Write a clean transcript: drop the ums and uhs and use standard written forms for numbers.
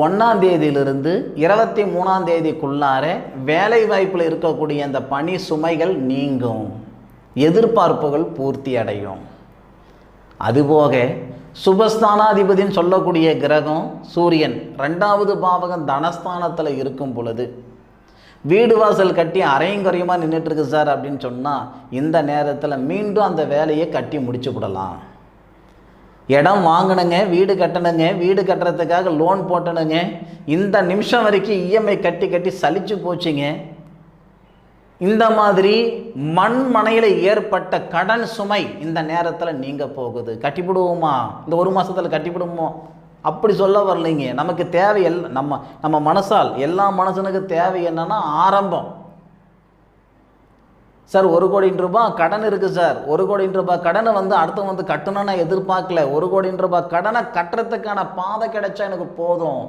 1ஆம் தேதியிலிருந்து 23ஆம் தேதிக்குள்ளார வேலை வாய்ப்பில் இருக்கக்கூடிய அந்த பணி சுமைகள் நீங்கும், எதிர்பார்ப்புகள் பூர்த்தி அடையும். அதுபோக சுபஸ்தானாதிபதினு சொல்லக்கூடிய கிரகம் சூரியன் 2வது பாவகம் தனஸ்தானத்தில் இருக்கும் பொழுது வீடு வாசல் கட்டி அரையும் குறையுமா நின்றுட்டு இருக்கு சார் அப்படின்னு சொன்னால் இந்த நேரத்தில் மீண்டும் அந்த வேலையை கட்டி முடிச்சு விடலாம். இடம் வாங்கணுங்க, வீடு கட்டணுங்க, வீடு கட்டுறதுக்காக லோன் போட்டணுங்க, இந்த நிமிஷம் வரைக்கும் இஎம்ஐ கட்டி கட்டி சலிச்சு போச்சுங்க. இந்த மாதிரி மண்மனையில் ஏற்பட்ட கடன் சுமை இந்த நேரத்தில் நீங்க போகுது. கட்டிவிடுவோமா, இந்த 1 மாதத்தில் கட்டிவிடுவோமோ அப்படி சொல்ல வரலைங்க. நமக்கு தேவை நம்ம மனசால் எல்லா மனுஷனுக்கு தேவை என்னன்னா ஆரம்பம். சார் 1 கோடி ரூபாய் கடன் இருக்குது சார், 1 கோடி ரூபாய் கடனை அடுத்த கட்டணும்னு நான் எதிர்பார்க்கல, 1 கோடி ரூபாய் கடனை கட்டுறதுக்கான பாதை கிடைச்சா எனக்கு போதும்.